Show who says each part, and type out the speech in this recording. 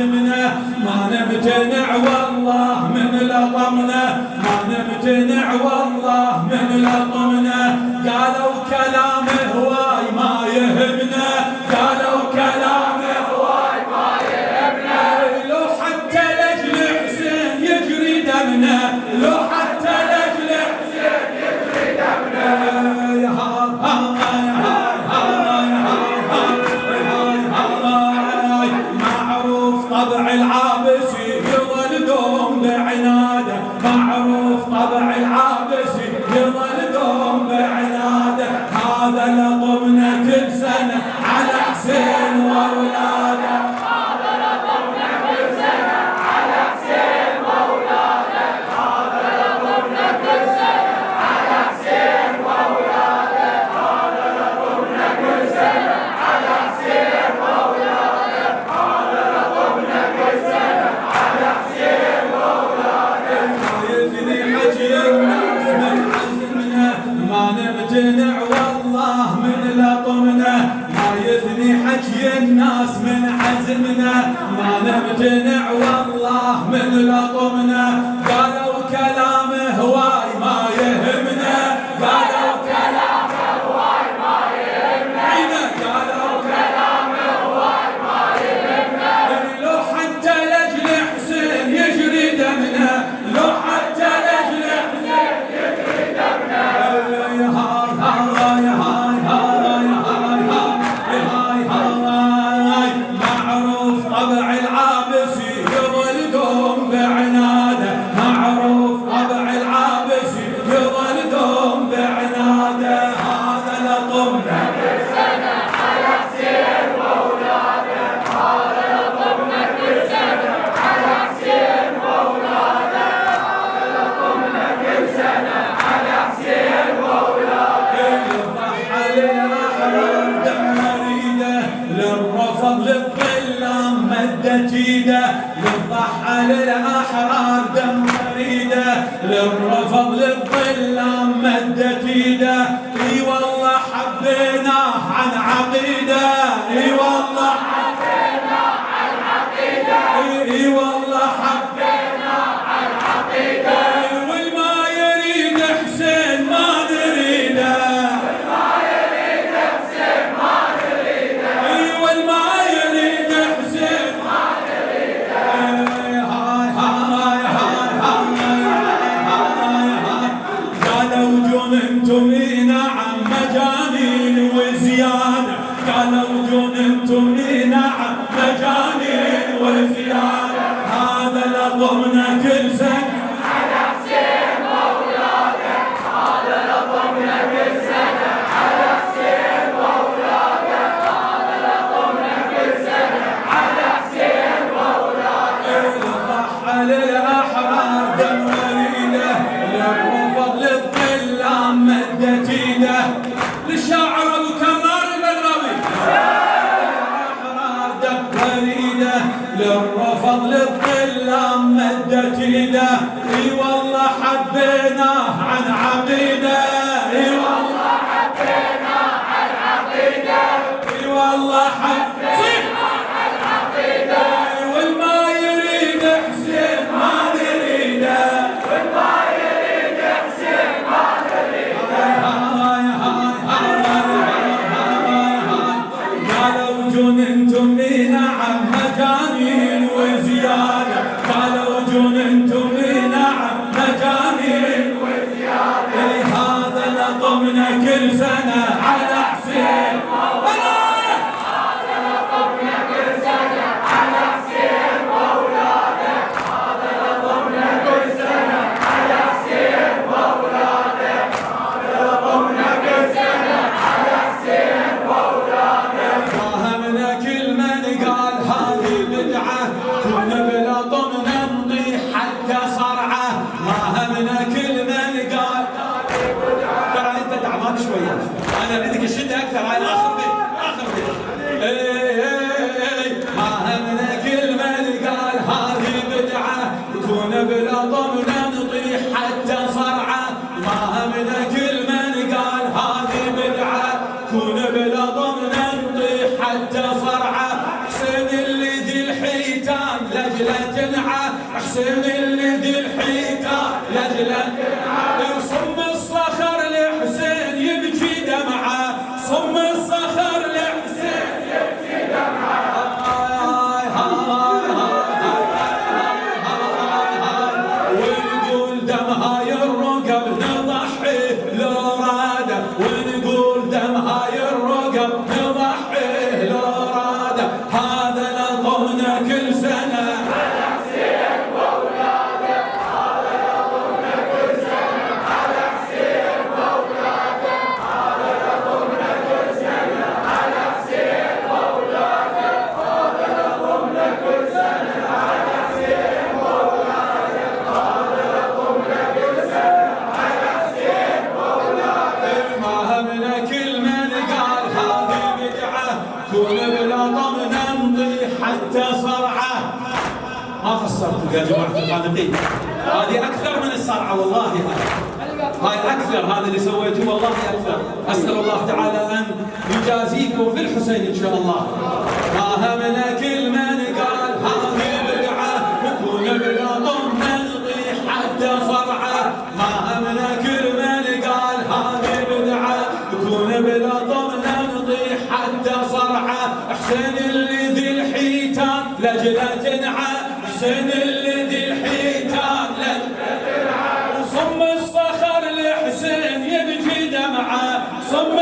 Speaker 1: عزمنا ما نمتنع والله من لطمنا، ما نمتنع والله من لطمنا. قالوا كلام هواي ما يهمنا، قالوا كلام هواي ما يهمنا. لو حتى لأجل حسين يجري دمنا، لو حتى لأجل حسين يجري دمنا. طبع العابسي يظل دوم بعناده، معروف طبع العابسي يظل دوم بعناده. هذا لطمنا كل سنة على حسين وأولاده، هذا لطمنا كل سنة على حسين وأولاده، هذا لطمنا كل سنة على حسين وأولاده، هذا لطمنا كل سنة على حسين وأولاده، هذا لطمنا كل سنة على حسين وأولاده. شايفني حجي الناس من عزمنا ما نمتنع والله من لطمنا، ما يثني حجي الناس من عزمنا ما نمتنع والله من لطمنا. قالوا كلام هواي ما يهمنا، قالوا كلام هواي ما يهمنا، قالوا كلام هواي ما يهمنا. لو حتى لأجل حسين يجري دمنا، لو حتى لأجل حسين يجري دمنا. معروف طبع العابسي يظل دوم بعناده، معروف طبع العابسي يظل دوم بعناده. هذا لطمنا كل سنة على حسين وأولاده، هذا لطمنا كل سنة على حسين وأولاده، هذا لطمنا كل سنة على حسين وأولاده. يضحى للأحرار دم مريده، للرفض للظلام مدت ايده. يضحى للأحرار دم مريده، للرفض للظلام مدت ايده. اي والله حبيناه عن عقيده، اي والله حبيناه عن عقيده، اي والله حبيناه عن عقيده. والما يريد حسين ما نريده، والما يريد حسين ما نريده، اي والما يريد حسين ما نريده. هاي قالوا جننتم نعم مجانين وزياده، قالوا جننتم نعم مجانين وزياده. هذا لطمنا كل سنة على حسين وأولاده، هذا لطمنا كل سنة على حسين وأولاده، هذا لطمنا كل سنة على حسين وأولاده. ضحى للأحرار دم وريده، للرفض للظلام مدت ايده. للشاعر ابو كرار البدراوي للأحرار دم وريده، للرفض للظلام مدت ايده. اي والله حبيناه عن عقيده، اي والله حبيناه عن عقيده، اي والله حبيناه عن عقيده. والما يريد حسين ما نريده، والما يريد حسين ما نريده. قالوا جننتم نعم مجانين وزياده، قالوا جننتم نعم مجانين وزياده. هذا لطمنا كل سنة على حسين، هذا لطمنا كل سنة على حسين وأولاده، هذا لطمنا كل سنة على حسين وأولاده، هذا لطمنا كل سنة على حسين وأولاده. فهمنا كل من قال هذه بدعة، كنا بلطمنا نطيح حتى صرعة. ما همنا كل من قال هذه بدعة. ترى انت تعبان شوية، انا اريدك اشد اكثر. هاي اخر بيت، اخر بيت. ما همنا كل من قال هذه بدعة، كنا بلطمنا نطيح حتى صرعة. ما همنا كل من قال هذه بدعة، كنا بلطمنا نطيح حتى صرعة. حسين اللي ذي الحيتان لجلة تنعى حسين اللي ذي الحيتان لجلة تنعى صم الصخر لحسين يبكي دمعة صم الصخر لحسين يبكي دمعة ونقول دم هاي الرقب نضحي لو راد ونقول دم هاي الرقب نضحي لو راد هذا نظمنا كل سنة على حسين وولاده هذا نظمنا كل سنة على حسين وولاده هذا نظمنا كل سنة على حسين وولاده هذا نظمنا كل سنة على حسين وولاده هذا نظمنا كل سنة على حسين وولاده ما همنا كل من قال هذه بدعة كون بلا ضمن نمضي حتى صرعه ما قصرت يا جماعة الخالقين هذه أكثر من الصرعة والله هاي أكثر هذا اللي سويته والله أكثر أسأل الله تعالى أن يجازيكم بالحسين إن شاء الله ما همنا كل من قال هذه بدعة نكون بلا ضمن نمضي حتى صرعه ما همنا كل من قال هذه بدعة نكون بلا ضمن نمضي حتى صرعه حسين اللي ذي الحيتان لجلة تنعى حسين اللي ذي الحيتان لجلة تنعى وصم الصخر لحسين يبكي دمعه صم